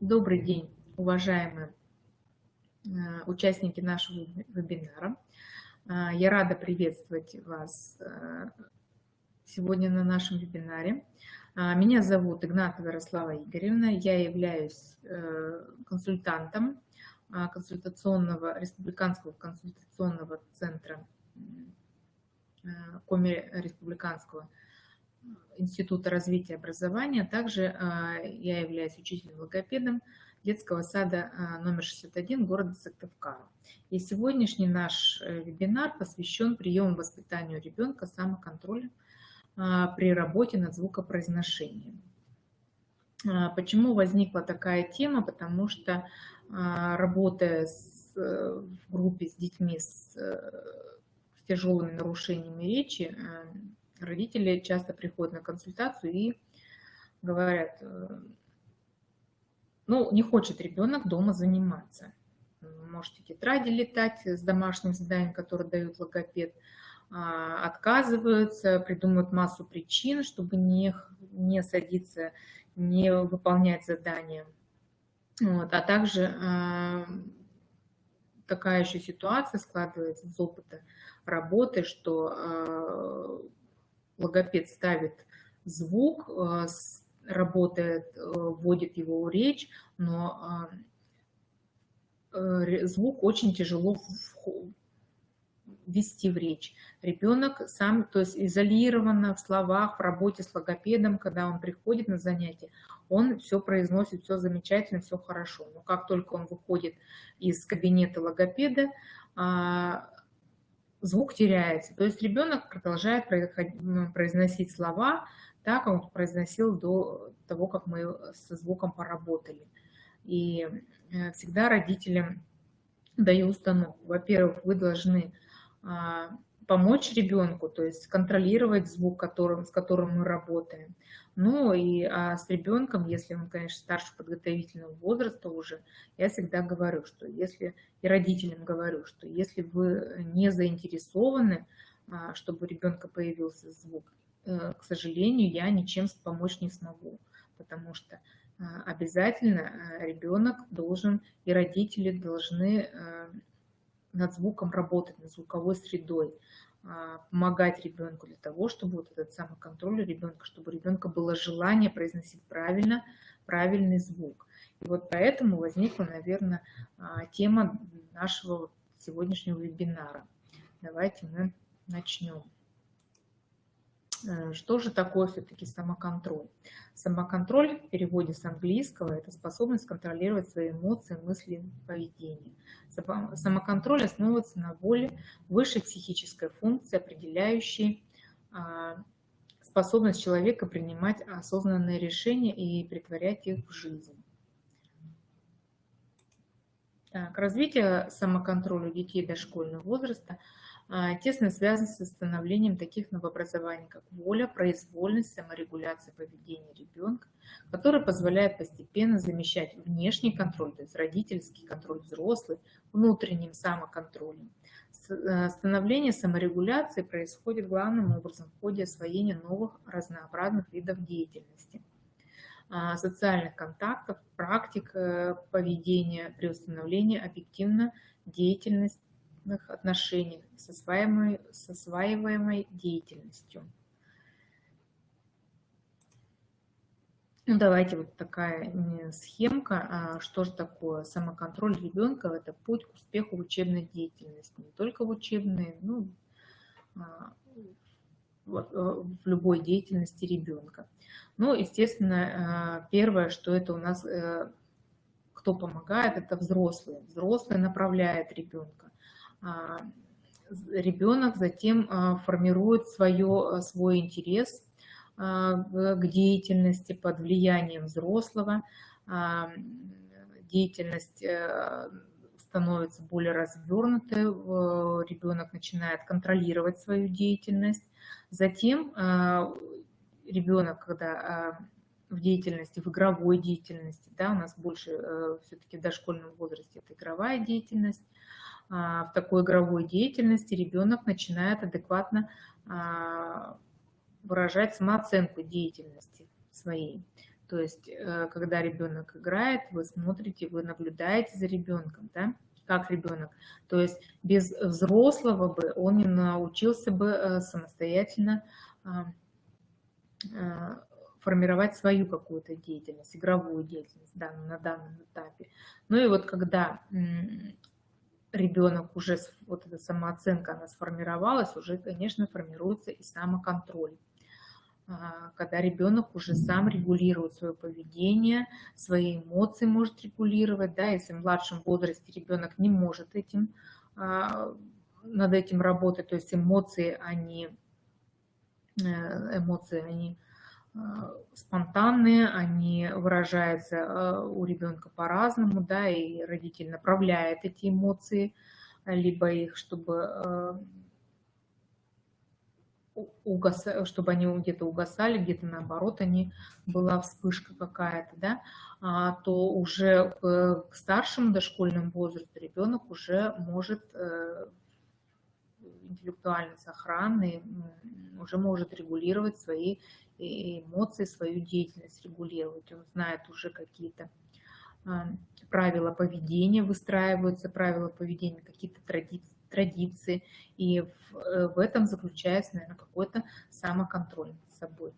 Добрый день, уважаемые участники нашего вебинара. Я рада приветствовать вас сегодня на нашем вебинаре. Меня зовут Игнатова Ярослава Игоревна. Я являюсь консультантом Республиканского консультационного центра Коми-Республиканского института развития образования. Также я являюсь учителем-логопедом детского сада номер 61 города Сыктывкара. И сегодняшний наш вебинар посвящен приему воспитанию ребенка самоконтроля при работе над звукопроизношением. Почему возникла такая тема? Потому что, работая в группе с детьми с тяжелыми нарушениями речи, родители часто приходят на консультацию и говорят: ну, не хочет ребенок дома заниматься. Можете тетради летать с домашним заданием, которое дает логопед, отказываются, придумывают массу причин, чтобы не садиться, не выполнять задания. Вот. А также такая еще ситуация складывается из опыта работы, что логопед ставит звук, работает, вводит его в речь, но звук очень тяжело ввести в речь. Ребенок сам, то есть изолированно в словах, в работе с логопедом, когда он приходит на занятие, он все произносит, все замечательно, все хорошо. Но как только он выходит из кабинета логопеда, звук теряется. То есть ребенок продолжает произносить слова так, как он произносил до того, как мы со звуком поработали. И всегда родителям даю установку. Во-первых, вы должны помочь ребенку, то есть контролировать звук, с которым мы работаем. Ну и с ребенком, если он, конечно, старше подготовительного возраста уже, я всегда говорю, что если, и родителям говорю, что если вы не заинтересованы, чтобы у ребенка появился звук, к сожалению, я ничем помочь не смогу, потому что обязательно ребенок должен и родители должны над звуком работать, над звуковой средой, помогать ребенку для того, чтобы вот этот самоконтроль у ребенка, чтобы у ребенка было желание произносить правильный звук. И вот поэтому возникла, наверное, тема нашего сегодняшнего вебинара. Давайте мы начнем. Что же такое все-таки самоконтроль? Самоконтроль в переводе с английского – это способность контролировать свои эмоции, мысли, поведение. Самоконтроль основывается на воле, высшей психической функции, определяющей способность человека принимать осознанные решения и претворять их в жизнь. Так, развитие самоконтроля у детей дошкольного возраста тесно связан с становлением таких новообразований, как воля, произвольность, саморегуляция поведения ребенка, который позволяет постепенно замещать внешний контроль, то есть родительский контроль взрослый, внутренним самоконтролем. Становление саморегуляции происходит главным образом в ходе освоения новых разнообразных видов деятельности, социальных контактов, практик поведения при установлении объективно деятельности отношениях с осваиваемой деятельностью. Ну, давайте вот такая схемка. Что же такое самоконтроль ребенка? Это путь к успеху в учебной деятельности. Не только в учебной, но в любой деятельности ребенка. Ну, естественно, первое, что это у нас, кто помогает, это взрослые. Взрослый направляет ребенка. Ребенок затем формирует свой интерес к деятельности под влиянием взрослого. Деятельность становится более развернутой, ребенок начинает контролировать свою деятельность. Затем ребенок, когда в деятельности, в игровой деятельности, да, у нас больше все-таки в дошкольном возрасте это игровая деятельность, в такой игровой деятельности ребенок начинает адекватно выражать самооценку деятельности своей. То есть, когда ребенок играет, вы смотрите, вы наблюдаете за ребенком, да, как ребенок. То есть без взрослого бы он не научился бы самостоятельно формировать свою какую-то деятельность, игровую деятельность, да, на данном этапе. Ну и вот когда ребенок уже, вот эта самооценка, она сформировалась, уже, конечно, формируется и самоконтроль. Когда ребенок уже сам регулирует свое поведение, свои эмоции может регулировать, да, если в младшем возрасте ребенок не может над этим работать, то есть эмоции, они спонтанные, они выражаются у ребенка по-разному, да, и родитель направляет эти эмоции, либо их, чтобы они где-то угасали, где-то наоборот была вспышка какая-то, да, то уже к старшему дошкольному возрасту ребенок уже может интеллектуально сохранный, уже может регулировать свои эмоции, свою деятельность регулировать. Он знает уже какие-то правила поведения, выстраиваются правила поведения, какие-то традиции, и в этом заключается, наверное, какой-то самоконтроль над собой.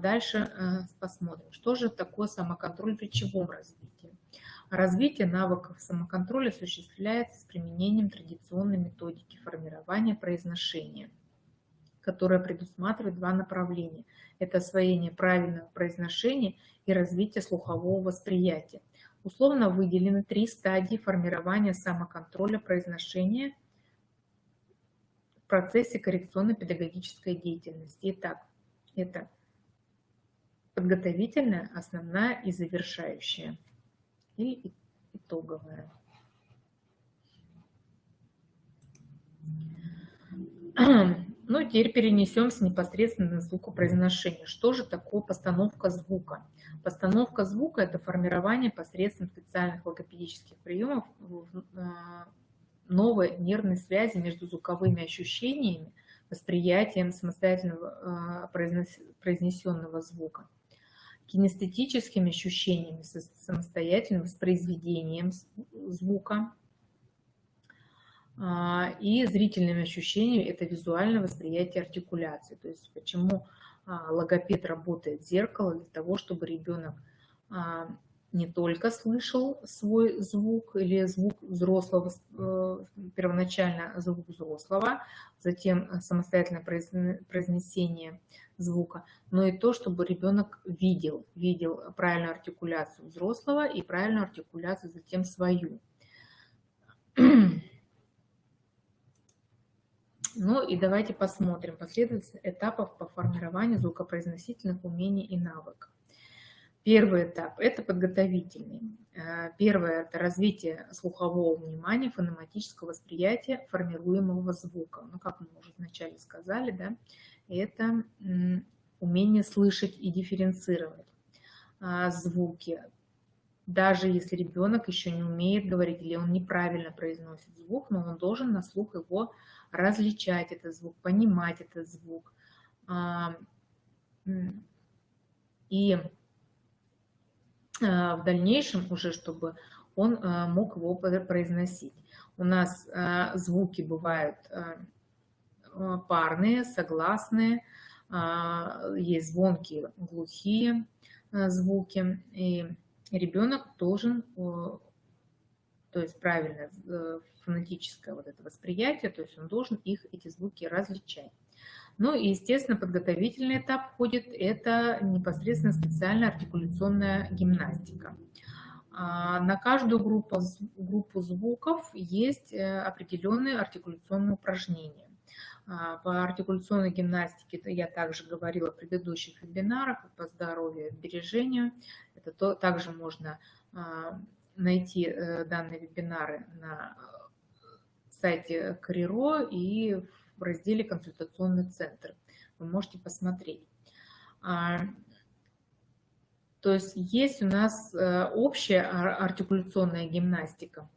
Дальше посмотрим, что же такое самоконтроль в речевом развитии. Развитие навыков самоконтроля осуществляется с применением традиционной методики формирования произношения, которая предусматривает два направления. Это освоение правильного произношения и развитие слухового восприятия. Условно выделены 3 стадии формирования самоконтроля произношения в процессе коррекционно-педагогической деятельности. Итак, это подготовительная, основная и завершающая, и итоговая. Ну, теперь перенесемся непосредственно на звукопроизношение. Что же такое постановка звука? Постановка звука – это формирование посредством специальных логопедических приемов новой нервной связи между звуковыми ощущениями, восприятием самостоятельно произнесенного звука, кинестетическими ощущениями, самостоятельным воспроизведением звука, и зрительными ощущениями – это визуальное восприятие артикуляции. То есть почему логопед работает зеркало? Для того, чтобы ребенок не только слышал свой звук или звук взрослого, первоначально звук взрослого, затем самостоятельное произнесение звука, но и то, чтобы ребенок видел правильную артикуляцию взрослого и правильную артикуляцию затем свою. Ну и давайте посмотрим последовательность этапов по формированию звукопроизносительных умений и навыков. Первый этап – это подготовительный. Первое – это развитие слухового внимания, фонематического восприятия формируемого звука. Ну, как мы уже вначале сказали, да, это умение слышать и дифференцировать звуки. Даже если ребенок еще не умеет говорить или он неправильно произносит звук, но он должен на слух его различать, этот звук, понимать этот звук. И в дальнейшем уже, чтобы он мог его произносить. У нас звуки бывают парные, согласные, есть звонкие, глухие звуки, и ребенок должен, то есть правильное фонетическое вот это восприятие, то есть он должен эти звуки различать. Ну и, естественно, подготовительный этап входит, это непосредственно специальная артикуляционная гимнастика. На каждую группу звуков есть определенные артикуляционные упражнения. По артикуляционной гимнастике я также говорила в предыдущих вебинарах по здоровью и сбережению. Это также можно найти данные вебинары на сайте Кариро и в разделе «Консультационный центр». Вы можете посмотреть. То есть есть у нас общая артикуляционная гимнастика,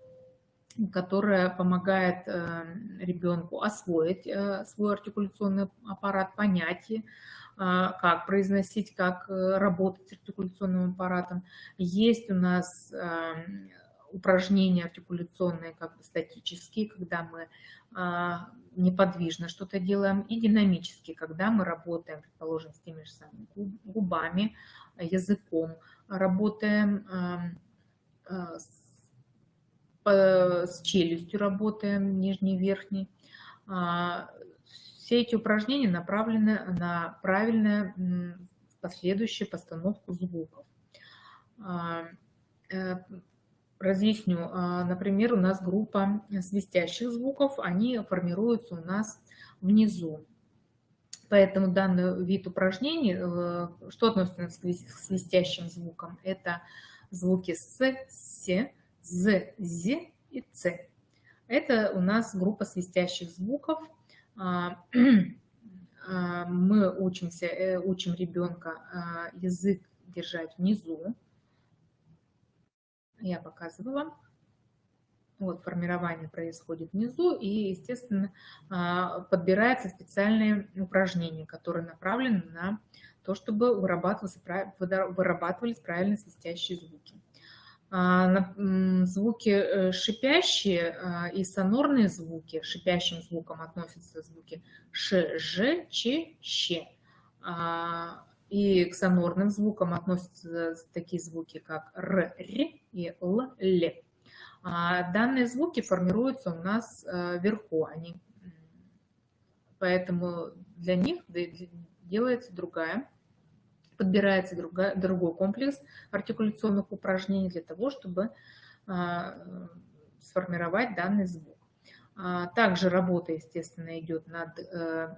которая помогает ребенку освоить свой артикуляционный аппарат, понять как произносить, как работать с артикуляционным аппаратом. Есть у нас упражнения артикуляционные, как бы статические, когда мы неподвижно что-то делаем, и динамические, когда мы работаем, предположим, с теми же самыми губами, языком, работаем с челюстью, работаем нижней и верхней. Все эти упражнения направлены на правильную последующую постановку звуков. Разъясню. Например, у нас группа свистящих звуков, они формируются у нас внизу. Поэтому данный вид упражнений, что относится к свистящим звукам, это звуки с, з, з и ц. Это у нас группа свистящих звуков. Мы учим ребенка язык держать внизу. Я показываю вам. Вот формирование происходит внизу, и, естественно, подбираются специальные упражнения, которые направлены на то, чтобы вырабатывались правильно свистящие звуки. Звуки шипящие и сонорные звуки, шипящим звукам относятся звуки ш, ж, ч, щ. И к сонорным звукам относятся такие звуки, как р, р и л, л. Данные звуки формируются у нас вверху, поэтому для них делается подбирается другой комплекс артикуляционных упражнений для того, чтобы сформировать данный звук. Также работа, естественно, идет над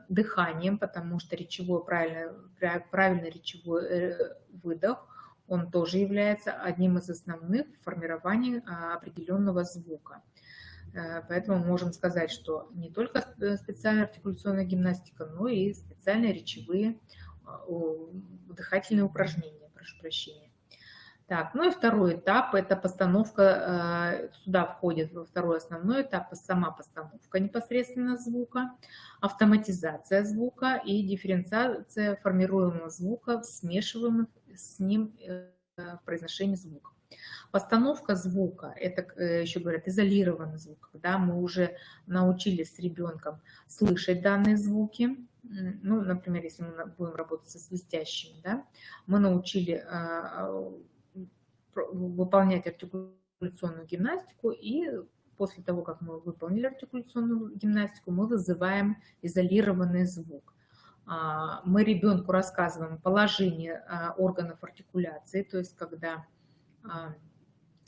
дыханием, потому что правильный речевой выдох, он тоже является одним из основных в формировании определенного звука. Поэтому мы можем сказать, что не только специальная артикуляционная гимнастика, но и специальные речевые дыхательные упражнения, прошу прощения. Так, ну и второй этап – это постановка, сюда входит во второй основной этап сама постановка непосредственно звука, автоматизация звука и дифференциация формируемого звука, смешиваемых с ним в произношении звука. Постановка звука – это, еще говорят, изолированный звук, когда мы уже научились с ребенком слышать данные звуки. Ну, например, если мы будем работать со свистящими, да, мы научили выполнять артикуляционную гимнастику, и после того, как мы выполнили артикуляционную гимнастику, мы вызываем изолированный звук. Мы ребенку рассказываем положение органов артикуляции, то есть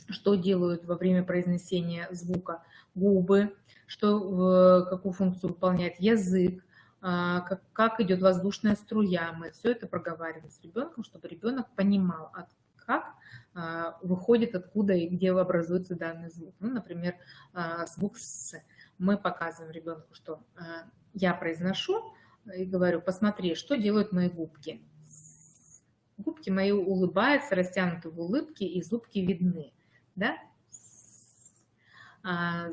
что делают во время произнесения звука губы, какую функцию выполняет язык, как идет воздушная струя. Мы все это проговариваем с ребенком, чтобы ребенок понимал, как выходит, откуда и где образуется данный звук. Ну, например, звук «с». Мы показываем ребенку, что я произношу и говорю: посмотри, что делают мои губки. Губки мои улыбаются, растянуты в улыбке, и зубки видны. Да?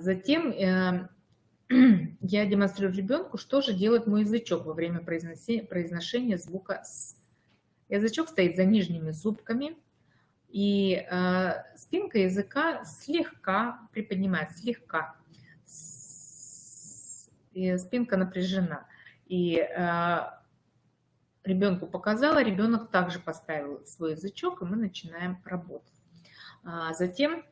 Затем я демонстрирую ребенку, что же делает мой язычок во время произношения звука «с». Язычок стоит за нижними зубками, и спинка языка слегка приподнимается, слегка. И спинка напряжена. И ребенку показала, ребенок также поставил свой язычок, и мы начинаем работать. Затем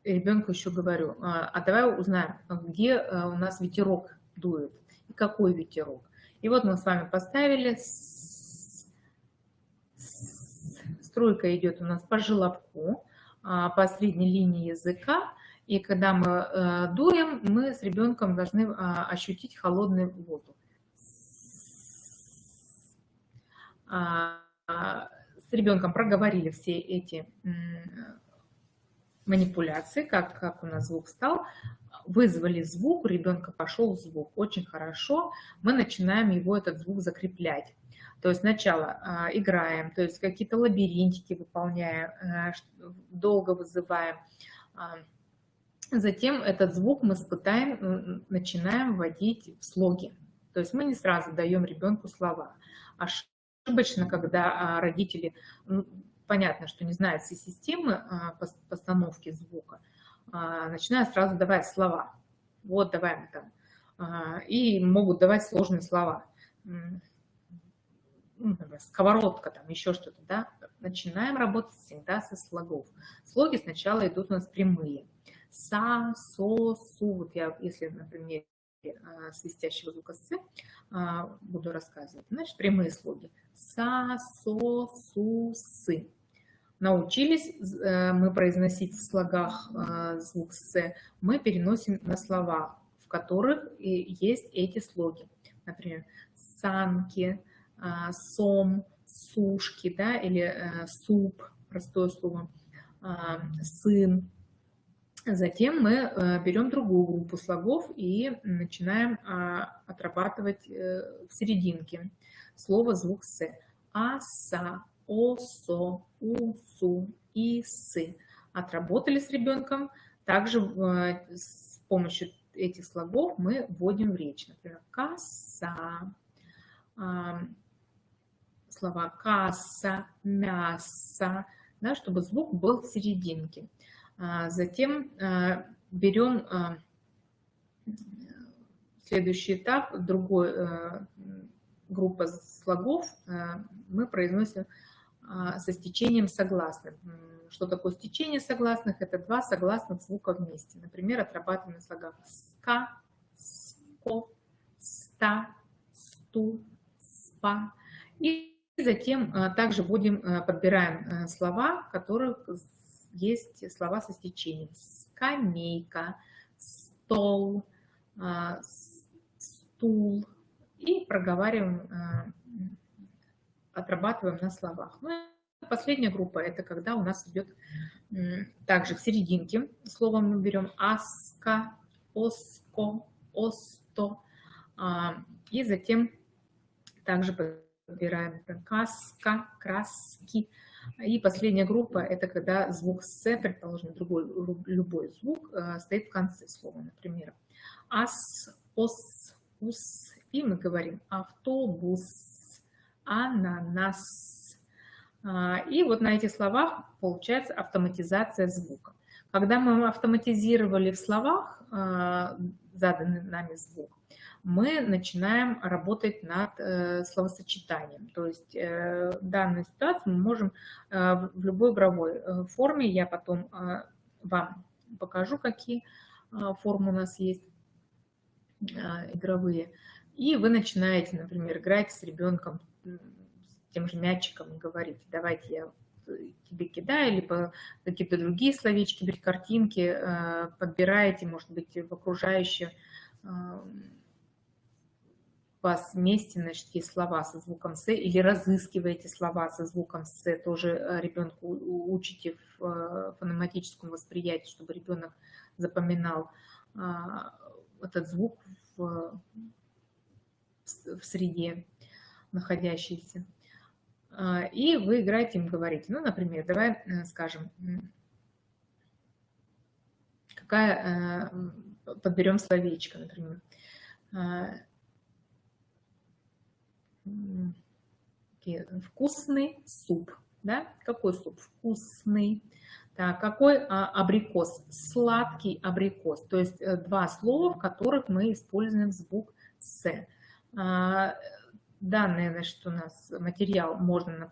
ребенку еще говорю: а давай узнаем, где у нас ветерок дует и какой ветерок. И вот мы с вами поставили, струйка идет у нас по желобку, по средней линии языка, и когда мы дуем, мы с ребенком должны ощутить холодный воздух. С ребенком проговорили все эти манипуляции, как у нас звук стал, вызвали звук, у ребенка пошел звук. Очень хорошо. Мы начинаем этот звук закреплять. То есть сначала играем, то есть какие-то лабиринтики выполняем, долго вызываем. Затем этот звук мы начинаем вводить в слоги. То есть мы не сразу даем ребенку слова. Ошибочно, когда родители, понятно, что не знают все системы постановки звука, начинают сразу давать слова. Вот, давай мы там. И могут давать сложные слова. Например, сковородка, там еще что-то, да. Начинаем работать всегда со слогов. Слоги сначала идут у нас прямые. Са, со, су. Вот я, если, например, свистящего звука «с» буду рассказывать, значит, прямые слоги. Са, со, су, сы. Научились мы произносить в слогах звук «с», мы переносим на слова, в которых есть эти слоги. Например, санки, сом, сушки, да, или суп, простое слово, сын. Затем мы берем другую группу слогов и начинаем отрабатывать в серединке слово звук «с». Аса, осо, усу, исы. Отработали с ребенком. Также с помощью этих слогов мы вводим в речь. Например, коса, слова касса, мясо, да, чтобы звук был в серединке. Затем берем следующий этап, другой группа слогов, мы произносим со стечением согласных. Что такое стечение согласных? Это два согласных звука вместе. Например, отрабатываем на слогах ска, ско, ста, сту, спа. И затем также подбираем слова, в которых есть слова со стечением. Скамейка, стол, стул. И проговариваем, отрабатываем на словах. Ну, и последняя группа – это когда у нас идет также в серединке. Слово мы берем аска, оско, осто. И затем также подбираем каска, краски. И последняя группа – это когда звук «с», предположим, любой звук стоит в конце слова. Например, ас, ос, ус. И мы говорим автобус, ананас. И вот на этих словах получается автоматизация звука. Когда мы автоматизировали в словах заданный нами звук, мы начинаем работать над словосочетанием. То есть данную ситуацию мы можем в любой игровой форме, я потом вам покажу, какие формы у нас есть игровые. И вы начинаете, например, играть с ребенком, с тем же мячиком и говорить, давайте я тебе кидаю, либо какие-то другие словечки, или картинки подбираете, может быть, в окружающее вас месте, значит, есть слова со звуком «с», или разыскиваете слова со звуком «с», тоже ребенку учите в фонематическом восприятии, чтобы ребенок запоминал этот звук в среде находящейся. И вы играете им, говорите. Ну, например, давай скажем, подберем словечко, например. Вкусный суп. Да? Какой суп? Вкусный. Так, какой абрикос? Сладкий абрикос. То есть два слова, в которых мы используем звук «с». Данный, значит, у нас материал можно,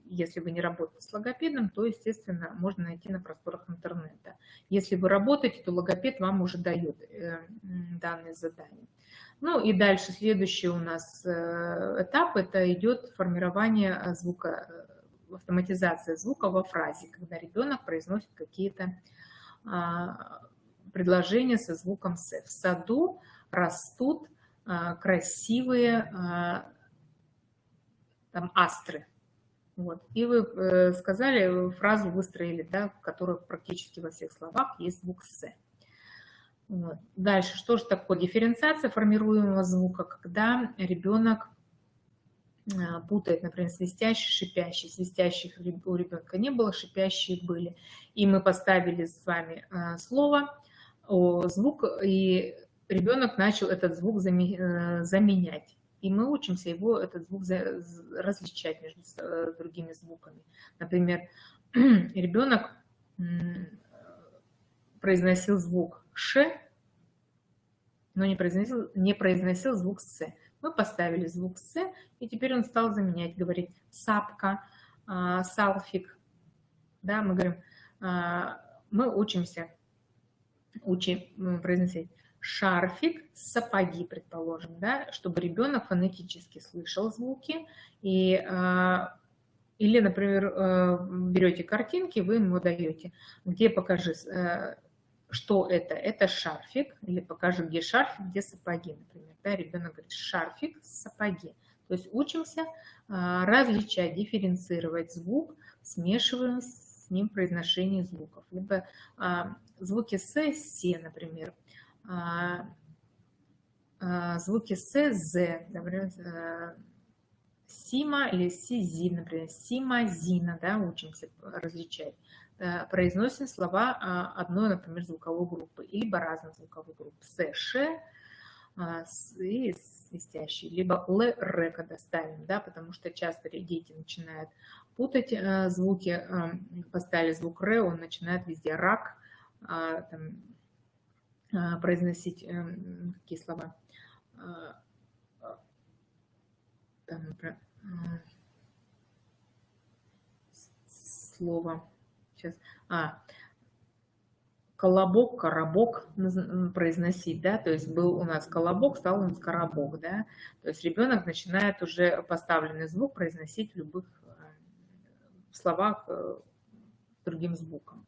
если вы не работаете с логопедом, то, естественно, можно найти на просторах интернета. Если вы работаете, то логопед вам уже дает данные задания. Ну и дальше следующий у нас этап, это идет формирование звука, автоматизация звука во фразе, когда ребенок произносит какие-то предложения со звуком «с». В саду растут красивые там астры. Вот. И вы сказали, фразу выстроили, да, в которой практически во всех словах есть звук «с». Вот. Дальше, что же такое дифференциация формируемого звука, когда ребенок путает, например, свистящий, шипящий. Свистящих у ребенка не было, шипящие были. И мы поставили с вами слово, звук, и ребенок начал этот звук заменять. И мы учимся его, этот звук, различать между другими звуками. Например, ребенок произносил звук «ш», но не произносил звук «с». Мы поставили звук «с», и теперь он стал заменять, говорить «сапка», «салфик». Да, мы говорим, мы учимся произносить шарфик, сапоги, предположим, да, чтобы ребенок фонетически слышал звуки. Или, например, берете картинки, вы ему даете, где покажи, что это. Это шарфик, или покажи, где шарфик, где сапоги, например. Да, ребенок говорит шарфик, сапоги. То есть учимся различать, дифференцировать звук, смешиваем с ним произношение звуков. Либо звуки се, например, звуки з, например, сима или сизи, например, сима, зина, да, учимся различать. Произносим слова одной, например, звуковой группы, либо разных звуковых групп. С, ш, и свистящие, либо л, р, когда ставим, да, потому что часто дети начинают путать звуки, поставили звук р, он начинает везде рак, там, произносить какие слова. Там, например, слово. Сейчас. Колобок, коробок произносить, да, то есть был у нас колобок, стал у нас коробок, да, то есть ребенок начинает уже поставленный звук произносить в любых словах другим звуком.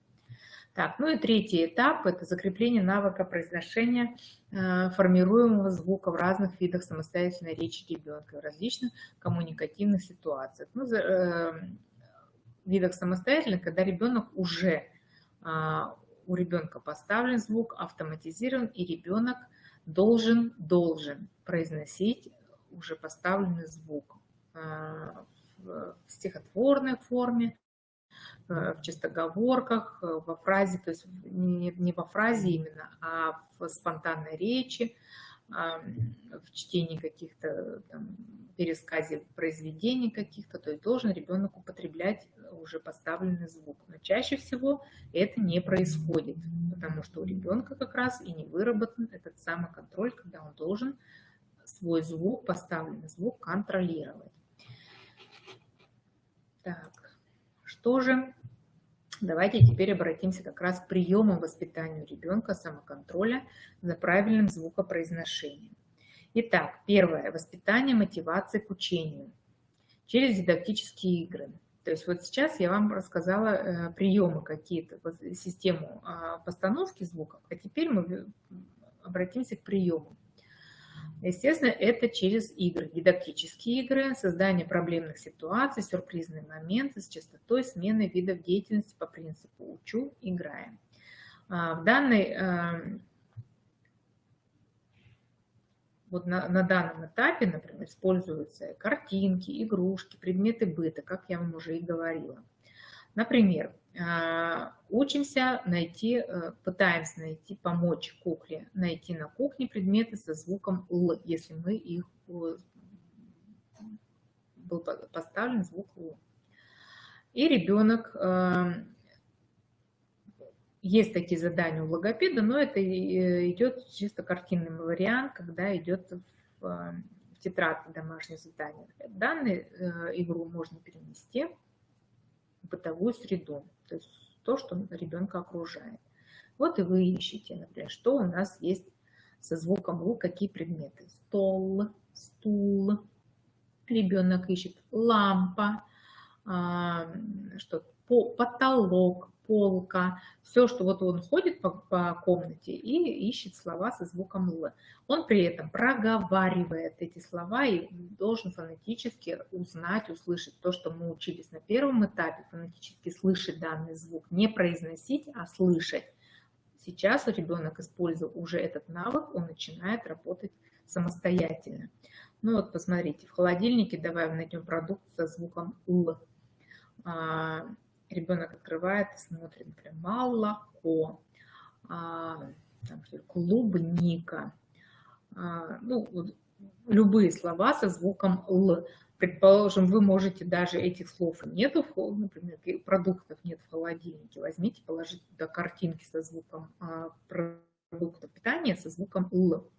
Так, ну и третий этап – это закрепление навыка произношения формируемого звука в разных видах самостоятельной речи ребенка в различных коммуникативных ситуациях. Ну, видах самостоятельных, когда ребенок уже, у ребенка поставлен звук, автоматизирован, и ребенок должен произносить уже поставленный звук в стихотворной форме, в чистоговорках, во фразе, то есть не во фразе именно, а в спонтанной речи, в чтении каких-то там, пересказе произведений каких-то, то есть должен ребенок употреблять уже поставленный звук. Но чаще всего это не происходит, потому что у ребенка как раз и не выработан этот самоконтроль, когда он должен свой звук, поставленный звук, контролировать. Так, что же? Давайте теперь обратимся как раз к приемам воспитания ребенка самоконтроля за правильным звукопроизношением. Итак, первое. Воспитание мотивации к учению через дидактические игры. То есть вот сейчас я вам рассказала приемы какие-то, систему постановки звуков, а теперь мы обратимся к приемам. Естественно, это через игры, дидактические игры, создание проблемных ситуаций, сюрпризные моменты с частотой смены видов деятельности по принципу «учу, играем». Вот на данном этапе, например, используются картинки, игрушки, предметы быта, как я вам уже и говорила. Например, учимся пытаемся найти, помочь кукле найти на кухне предметы со звуком «л», если мы их был поставлен звук «л». И ребенок, есть такие задания у логопеда, но это идет чисто картинный вариант, когда идет в тетрадке домашнее задание. Данную игру можно перенести в бытовую среду, то есть то, что ребенка окружает. Вот и вы ищете, например, что у нас есть со звуком «л», какие предметы. Стол, стул, ребенок ищет лампа, потолок, полка, все, что вот он ходит по комнате и ищет слова со звуком «л». Он при этом проговаривает эти слова и должен фонетически узнать, услышать то, что мы учились на первом этапе, фонетически слышать данный звук, не произносить, а слышать. Сейчас ребенок использовал уже этот навык, он начинает работать самостоятельно. Ну вот посмотрите, в холодильнике давай найдем продукт со звуком «л». Ребенок открывает и смотрит, например, молоко, клубника, ну, вот любые слова со звуком «л». Предположим, вы можете даже этих слов нету, например, продуктов нет в холодильнике, возьмите, положите туда картинки со звуком продуктов питания со звуком «л»,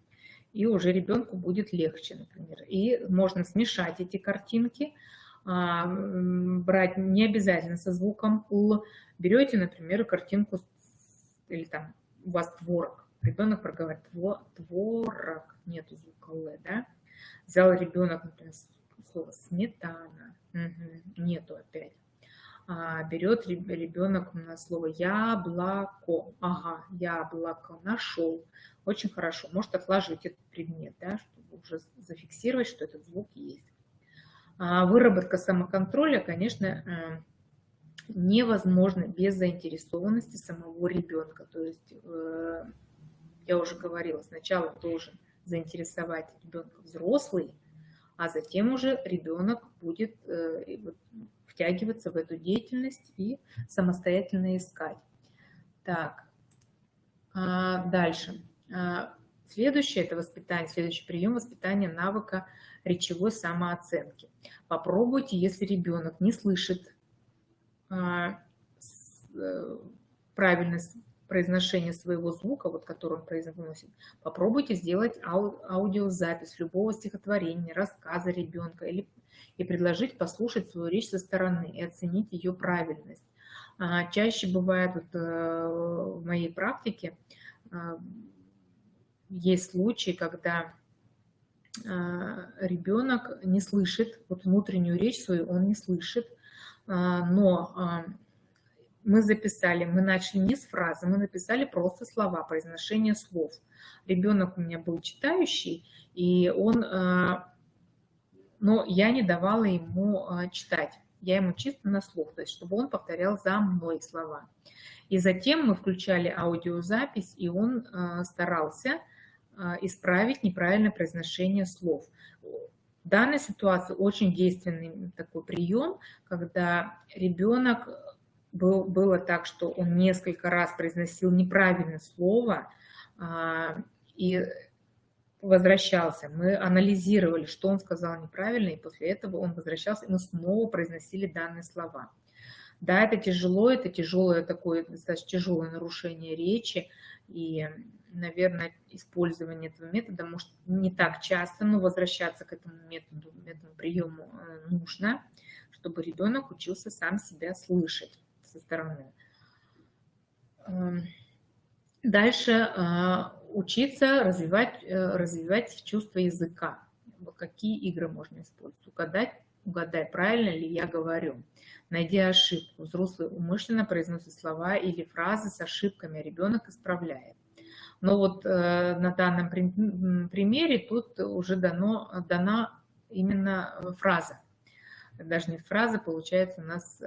и уже ребенку будет легче, например. И можно смешать эти картинки, брать не обязательно со звуком «л». Берете, например, картинку, или там у вас творог, ребенок проговаривает творог, нету звука «л», да? Взял ребенок, например, слово сметана, нету опять. Берет ребенок на слово яблоко, ага, яблоко, нашел. Очень хорошо, может отложить этот предмет, да, чтобы уже зафиксировать, что этот звук есть. Выработка самоконтроля, конечно, невозможно без заинтересованности самого ребенка. То есть, я уже говорила, сначала должен заинтересовать ребенка взрослый, а затем уже ребенок будет втягиваться в эту деятельность и самостоятельно искать. Так, дальше. Следующее – это воспитание, следующий прием воспитания навыка речевой самооценки. Попробуйте, если ребенок не слышит правильное произношение своего звука, вот, который он произносит, попробуйте сделать аудиозапись любого стихотворения, рассказа ребенка и предложить послушать свою речь со стороны и оценить ее правильность. Чаще бывает вот, в моей практике есть случаи, когда ребенок не слышит, вот внутреннюю речь свою он не слышит, но мы записали, мы начали не с фразы, мы написали просто слова, произношение слов. Ребенок у меня был читающий, и он, но я не давала ему читать, я ему чисто на слух, то есть чтобы он повторял за мной слова. И затем мы включали аудиозапись, и он старался исправить неправильное произношение слов. В данной ситуации очень действенный такой прием, когда ребенок было так, что он несколько раз произносил неправильное слово и возвращался. Мы анализировали, что он сказал неправильно, и после этого он возвращался, и мы снова произносили данные слова. Да, это тяжело, это тяжелое такое, достаточно тяжелое нарушение речи, и, наверное, использование этого метода может не так часто, но возвращаться к этому методу, этому приему нужно, чтобы ребенок учился сам себя слышать со стороны. Дальше учиться развивать чувство языка. Какие игры можно использовать? Угадай, правильно ли я говорю. Найди ошибку. Взрослый умышленно произносит слова или фразы с ошибками, а ребенок исправляет. Но вот на данном примере тут уже дана именно фраза. Даже не фраза, получается у нас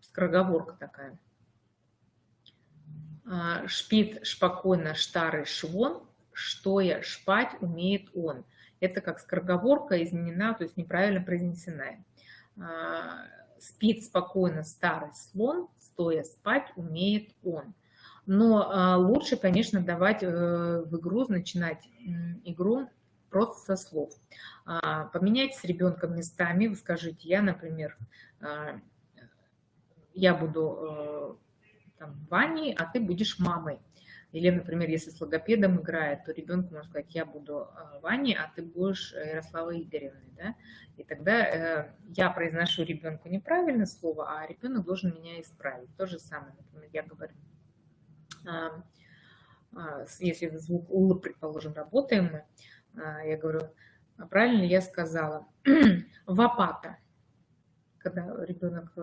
скороговорка такая. Шпит шпокойно штарый швон, что я шпать умеет он. Это как скороговорка изменена, то есть неправильно произнесена. Спит спокойно старый слон, стоя спать умеет он. Но лучше, конечно, давать в игру, начинать игру просто со слов. Поменяйте с ребенком местами, вы скажите, я, например, я буду Ваней, а ты будешь мамой. Или, например, если с логопедом играет, то ребенку можно сказать, я буду Ваней, а ты будешь Ярославой Игоревной. Да? И тогда я произношу ребенку неправильное слово, а ребенок должен меня исправить. То же самое, например, я говорю, если звук «л», предположим, работаем мы, я говорю, правильно я сказала, «вапата». Когда ребенок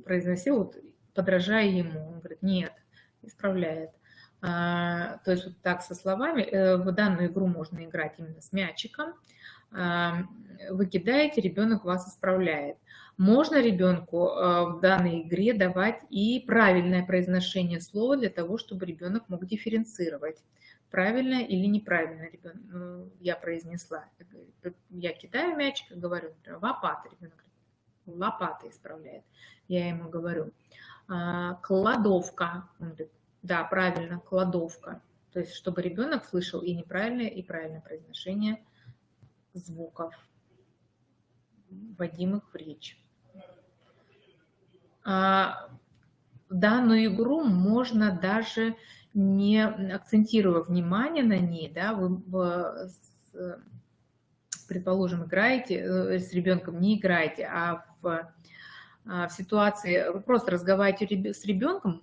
произносил, вот, подражая ему, он говорит, нет, исправляет. То есть вот так со словами. В данную игру можно играть именно с мячиком. Вы кидаете, ребенок вас исправляет. Можно ребенку в данной игре давать и правильное произношение слова для того, чтобы ребенок мог дифференцировать, правильно или неправильно я произнесла. Я кидаю мячик и говорю, например, лопата. Ребенок говорит, лопата исправляет. Я ему говорю, кладовка. Он говорит, да, правильно, кладовка. То есть, чтобы ребенок слышал и неправильное, и правильное произношение звуков, вводимых в речь. Данную игру можно даже не акцентируя внимание на ней, да, вы, предположим, играете с ребенком, не играете, а в ситуации вы просто разговариваете с ребенком,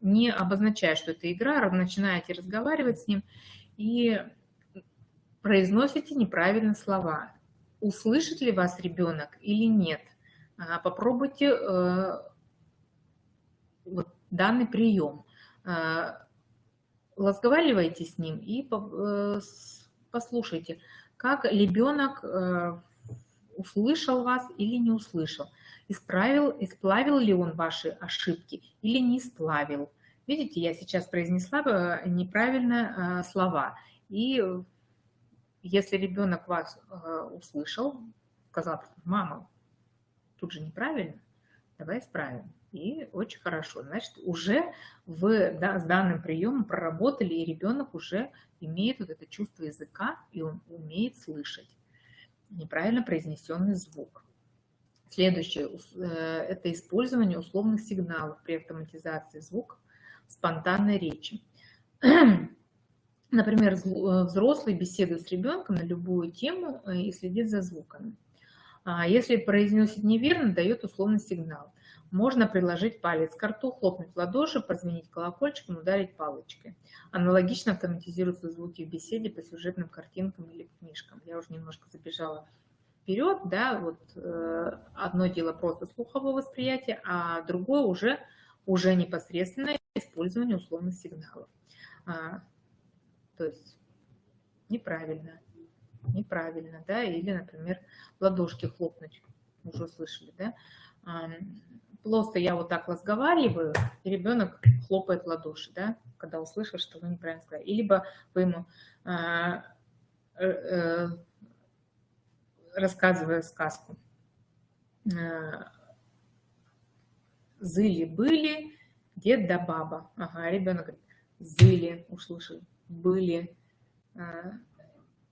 не обозначая, что это игра, начинаете разговаривать с ним и произносите неправильно слова. Услышит ли вас ребенок или нет? Попробуйте вот данный прием. Разговаривайте с ним и послушайте, как ребенок услышал вас или не услышал. Исправил ли он ваши ошибки или не исправил. Видите, я сейчас произнесла неправильно слова. И если ребенок вас услышал, сказал: мама, тут же неправильно, давай исправим. И очень хорошо. Значит, уже вы с данным приемом проработали, и ребенок уже имеет вот это чувство языка, и он умеет слышать неправильно произнесенный звук. Следующее – это использование условных сигналов при автоматизации звуков в спонтанной речи. Например, взрослый беседует с ребенком на любую тему и следит за звуками. Если произносит неверно, дает условный сигнал. Можно приложить палец к рту, хлопнуть в ладоши, позвонить колокольчиком, ударить палочкой. Аналогично автоматизируются звуки в беседе по сюжетным картинкам или книжкам. Я уже немножко забежала вперед, да, вот одно дело просто слуховое восприятие, а другое уже непосредственное использование условных сигналов. То есть неправильно, да, или, например, в ладошки хлопнуть, уже слышали, да. Просто я вот так разговариваю, и ребенок хлопает в ладоши, да, когда услышал, что вы неправильно сказали. Либо вы ему, рассказывая сказку, зыли-были дед да баба. Ага, ребенок говорит: зыли, услышали, были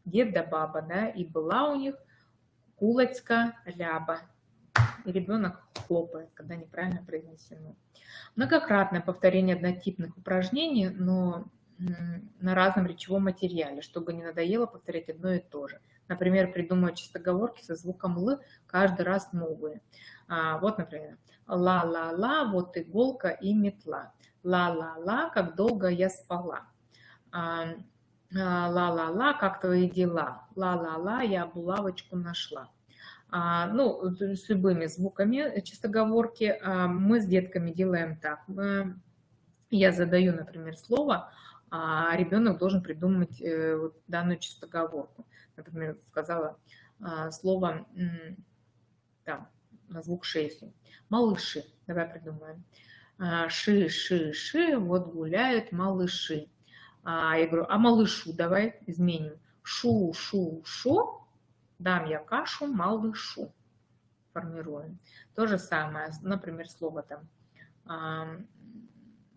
дед да баба, да, и была у них кулочка ляба. И ребенок хлопает, когда неправильно произнесено. Многократное повторение однотипных упражнений, но на разном речевом материале, чтобы не надоело повторять одно и то же. Например, придумывать чистоговорки со звуком «л» каждый раз новые. Вот, например, ла-ла-ла, вот иголка и метла. Ла-ла-ла, как долго я спала. Ла-ла-ла, как твои дела. Ла-ла-ла, я булавочку нашла. Ну, с любыми звуками чистоговорки мы с детками делаем так. Я задаю, например, слово, а ребенок должен придумать вот данную чистоговорку. Например, сказала слово там, на звук «ш», если. Малыши. Давай придумаем. Ши-ши-ши, вот гуляют малыши. Я говорю: а малышу давай изменим. Шу-шу-шу. Дам я кашу малышу. Формируем. То же самое, например, слово там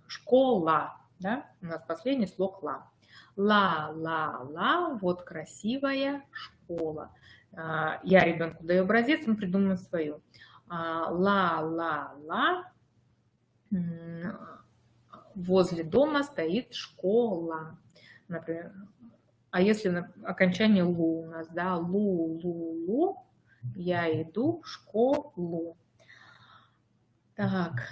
школа, да? У нас последний слог ла. Ла-ла-ла, вот красивая школа. Я ребенку даю образец, он придумывает свою. Ла-ла-ла, возле дома стоит школа. Например, а если на окончание лу у нас, да, лу-лу-лу, я иду в школу. Так,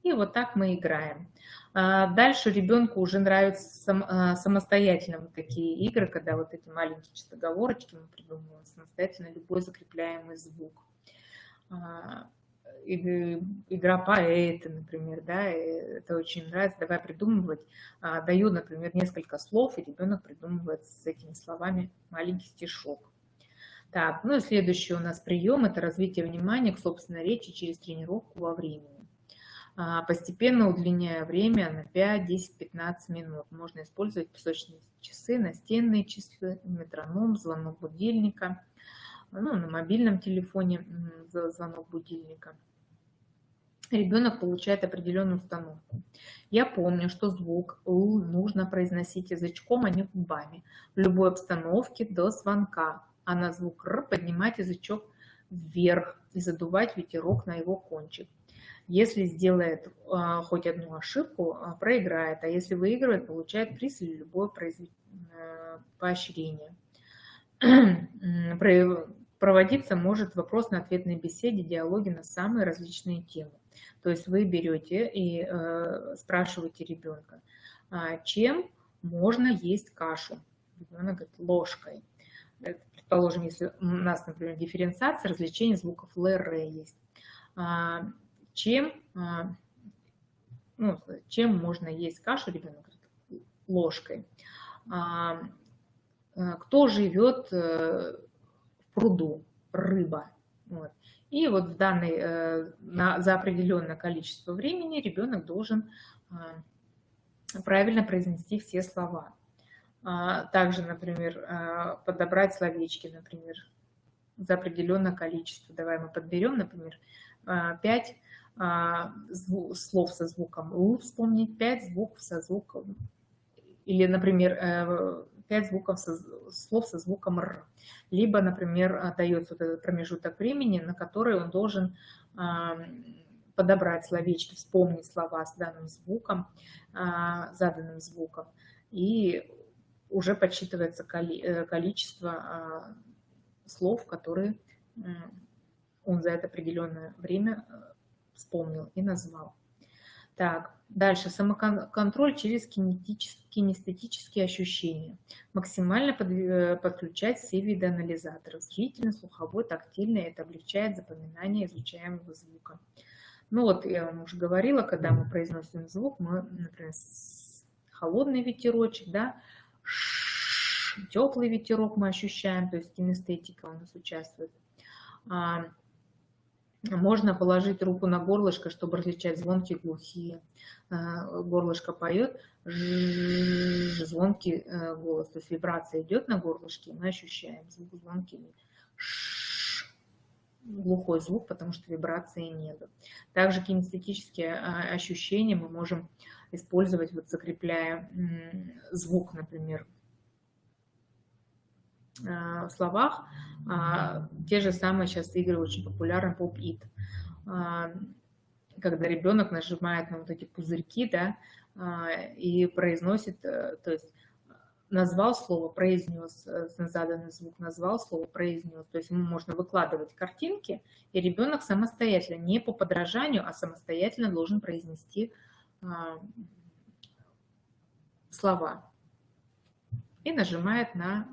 и вот так мы играем. Дальше ребенку уже нравятся самостоятельно вот такие игры, когда вот эти маленькие чистоговорочки мы придумываем самостоятельно любой закрепляемый звук. Игра поэта, например, да, это очень нравится. Давай придумывать. Даю, например, несколько слов, и ребенок придумывает с этими словами маленький стишок. Так, ну и следующий у нас прием – это развитие внимания к собственной речи через тренировку во времени. Постепенно удлиняя время на 5, 10, 15 минут. Можно использовать песочные часы, настенные часы, метроном, звонок будильника, ну, на мобильном телефоне звонок будильника. ребенок получает определенную установку. Я помню, что звук «л» нужно произносить язычком, а не губами. В любой обстановке до звонка. А на звук «р» поднимать язычок вверх и задувать ветерок на его кончик. Если сделает хоть одну ошибку, проиграет, а если выигрывает, получает приз или любое поощрение. Проводиться может в вопросно-ответной беседе, диалоге на самые различные темы. То есть вы берете и спрашиваете ребенка, чем можно есть кашу? Ребенок говорит, ложкой. Предположим, если у нас, например, дифференциация, развлечение звуков Л, Р есть. Чем можно есть кашу? Ребенок говорит, ложкой. Кто живет в пруду? Рыба. Вот. И вот в за определенное количество времени ребенок должен правильно произнести все слова. Также, например, подобрать словечки, например, за определенное количество. Давай мы подберем, например, 5 слов со звуком «л» вспомнить, 5 звуков со звуком, или, например, 5 слов со звуком «р». Либо, например, дается вот этот промежуток времени, на который он должен подобрать словечки, вспомнить слова с данным звуком, заданным звуком, и уже подсчитывается количество слов, которые он за это определенное время вспомнил и назвал. Так, дальше самоконтроль через кинестетические ощущения. Максимально подключать все виды анализаторов. Зрительный, слуховой, тактильный. Это облегчает запоминание изучаемого звука. Ну вот, я вам уже говорила, когда мы произносим звук, мы, например, холодный ветерочек, да, теплый ветерок мы ощущаем, то есть кинестетика у нас участвует. Можно положить руку на горлышко, чтобы различать звонкие, глухие. Горлышко поет, звонкий голос, то есть вибрация идет на горлышке, мы ощущаем звук звонкий, глухой звук, потому что вибрации нет. Также кинестетические ощущения мы можем использовать, вот закрепляя звук, например, в словах. Те же самые сейчас игры очень популярны, поп-ит. Когда ребенок нажимает на вот эти пузырьки, да, и произносит, то есть назвал слово, произнес заданный звук, назвал слово, произнес. То есть можно выкладывать картинки, и ребенок самостоятельно, не по подражанию, а самостоятельно должен произнести слова. И нажимает на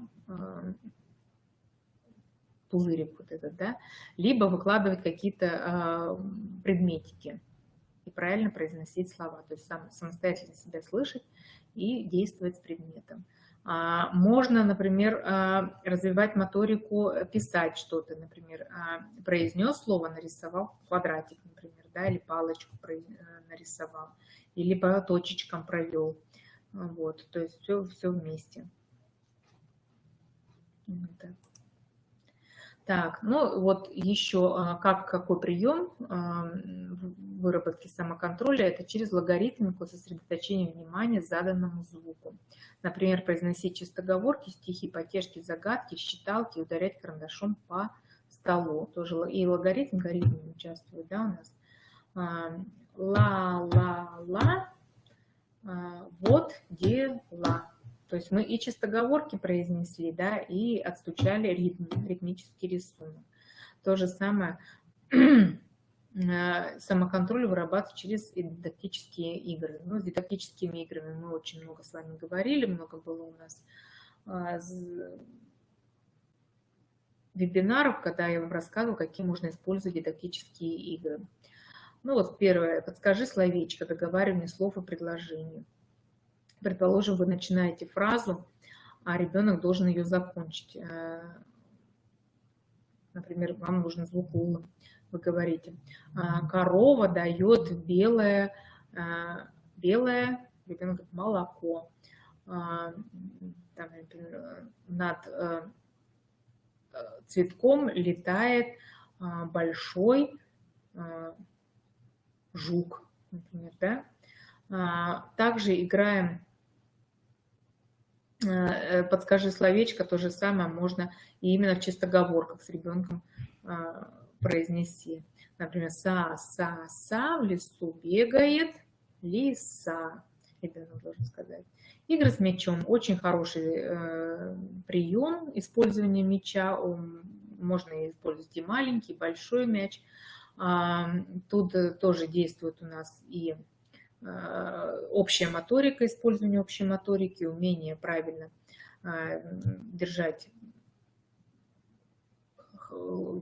пузырик вот этот, да, либо выкладывать какие-то предметики и правильно произносить слова, то есть самостоятельно себя слышать и действовать с предметом. Можно, например, развивать моторику, писать что-то, например, произнес слово, нарисовал квадратик, например, да, или палочку нарисовал, или по точечкам провел, вот, то есть все вместе. Так, ну вот еще какой прием выработки самоконтроля, это через логарифмику сосредоточения внимания заданному звуку. Например, произносить чистоговорки, стихи, потешки, загадки, считалки, ударять карандашом по столу. Тоже и логарифм участвует, да, у нас. Ла-ла-ла, вот дела. То есть мы и чистоговорки произнесли, да, и отстучали ритмический рисунок. То же самое самоконтроль вырабатывать через дидактические игры. Ну, с дидактическими играми мы очень много с вами говорили, много было у нас вебинаров, когда я вам рассказывала, какие можно использовать дидактические игры. Ну вот первое, подскажи словечко, договаривание слов и предложений. Предположим, вы начинаете фразу, а ребенок должен ее закончить. Например, вам нужен звук «л». Вы говорите, корова дает белое, ребенок говорит, молоко. Там, например, над цветком летает большой жук, например, да. Также играем подскажи словечко, то же самое можно и именно в чистоговорках с ребенком произнести. Например, са, в лесу бегает лиса. Ребенок должен сказать. Игры с мячом. Очень хороший прием использования мяча. Можно использовать и маленький, и большой мяч. Тут тоже действует у нас и общая моторика, использование общей моторики, умение правильно держать,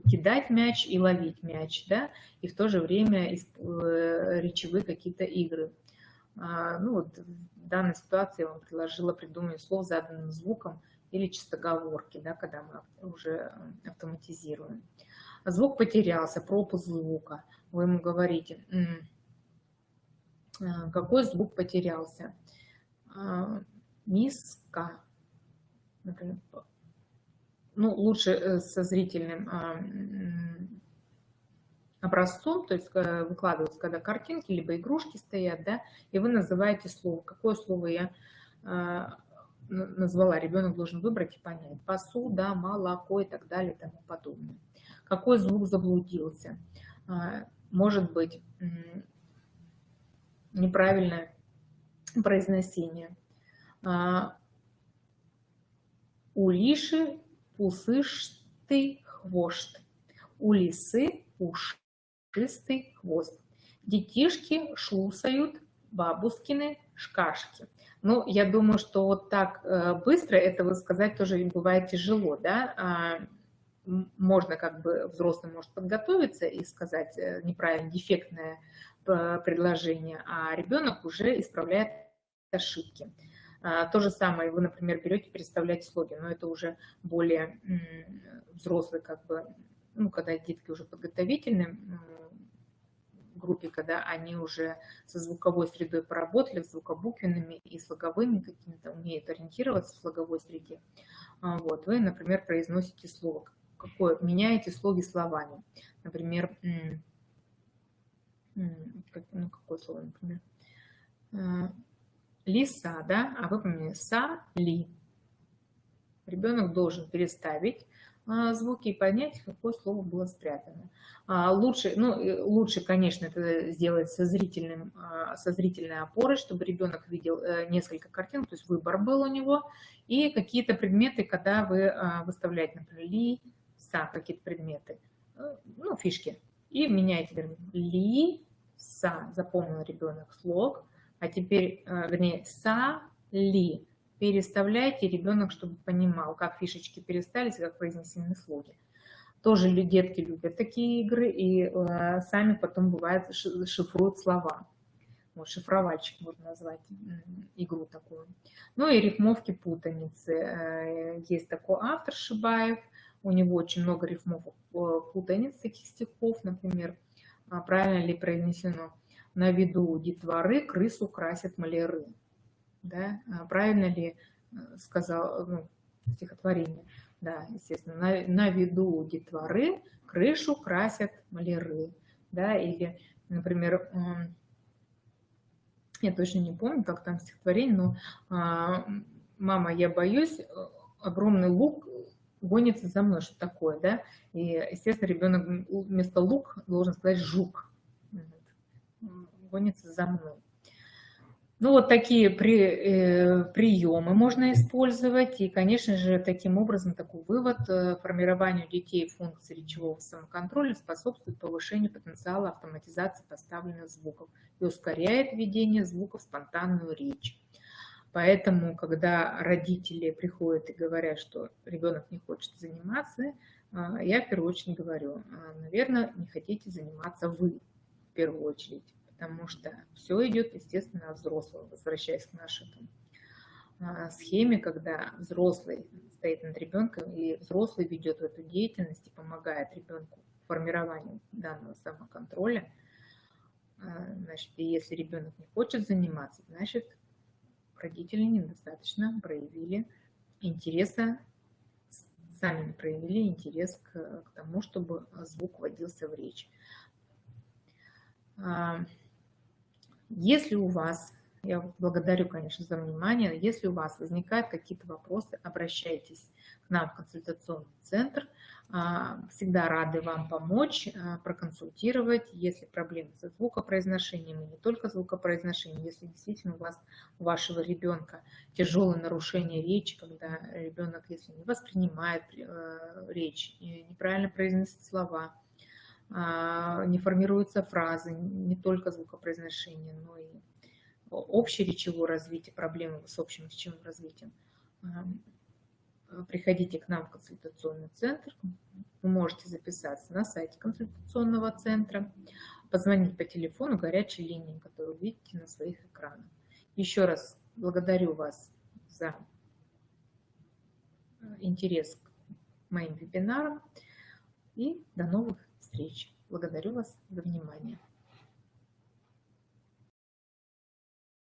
кидать мяч и ловить мяч, да, и в то же время речевые какие-то игры. Ну вот в данной ситуации я вам предложила придумать слов с заданным звуком или чистоговорки, да, когда мы уже автоматизируем. Звук потерялся, пропуск звука. Вы ему говорите, какой звук потерялся. Миска, например. Ну, лучше со зрительным образцом, то есть выкладываются, когда картинки, либо игрушки стоят, да, и вы называете слово. Какое слово я назвала, ребенок должен выбрать и понять. Посуда, молоко и так далее и тому подобное. Какой звук заблудился? Может быть неправильное произносение. У лиши пусыстый хвост, у лисы пушистый хвост. Детишки шлусают бабушкины шкашки. Ну, я думаю, что вот так быстро этого сказать тоже бывает тяжело, да. Можно как бы, взрослый может подготовиться и сказать неправильно, дефектное предложение, а ребенок уже исправляет ошибки. То же самое вы, например, берете, переставляете слоги, но это уже более взрослый, как бы, ну, когда детки уже подготовительные группе, когда они уже со звуковой средой поработали, с звукобуквенными и слоговыми какими-то, умеют ориентироваться в слоговой среде. Вот, вы, например, произносите слово, меняете слоги словами. Например, какое слово, например? Лиса, да, а вы поменяли са-ли. Ребенок должен переставить звуки и понять, какое слово было спрятано. Лучше, конечно, это сделать со зрительной опорой, чтобы ребенок видел несколько картин, то есть выбор был у него, и какие-то предметы, когда вы выставляете, например, ли-са, какие-то предметы, ну, фишки, и меняете, ли-са, запомнил ребенок слог, а теперь, вернее, са-ли. Переставляйте ребенок, чтобы понимал, как фишечки перестались, как произнесены слоги. Тоже детки любят такие игры и сами потом, бывает, шифруют слова. Вот, шифровальщик можно назвать игру такую. Ну и рифмовки путаницы. Есть такой автор Шибаев, у него очень много рифмовок путаниц, таких стихов, например, правильно ли произнесено: «На виду у детворы крысу красят маляры». Да? Правильно ли сказал стихотворение? Да, естественно. На виду у детворы крышу красят маляры. Да? Или, например, я точно не помню, как там стихотворение, но «Мама, я боюсь, огромный лук гонится за мной». Что такое, да? И, естественно, ребенок вместо лук должен сказать жук. Гонится за мной. Ну, вот такие приемы можно использовать. И, конечно же, таким образом, такой вывод: формированию детей функций речевого самоконтроля способствует повышению потенциала автоматизации поставленных звуков и ускоряет введение звуков в спонтанную речь. Поэтому, когда родители приходят и говорят, что ребенок не хочет заниматься, я в первую очередь говорю: наверное, не хотите заниматься вы в первую очередь. Потому что все идет, естественно, от взрослого, возвращаясь к нашей схеме, когда взрослый стоит над ребенком, и взрослый ведет эту деятельность и помогает ребенку в формировании данного самоконтроля. Значит, и если ребенок не хочет заниматься, значит, родители недостаточно проявили интереса, сами не проявили интерес к тому, чтобы звук вводился в речь. Если у вас, я благодарю, конечно, за внимание, если у вас возникают какие-то вопросы, обращайтесь к нам в консультационный центр. Всегда рады вам помочь, проконсультировать, если проблемы со звукопроизношением, и не только звукопроизношением, если действительно у вашего ребенка тяжелое нарушение речи, когда ребенок, если не воспринимает речь, неправильно произносит слова, не формируются фразы, не только звукопроизношение, но и общее речевое развитие, проблемы с общим речевым развитием. Приходите к нам в консультационный центр. Вы можете записаться на сайте консультационного центра, позвонить по телефону горячей линии, которую видите на своих экранах. Еще раз благодарю вас за интерес к моим вебинарам и до новых встреч. Благодарю вас за внимание.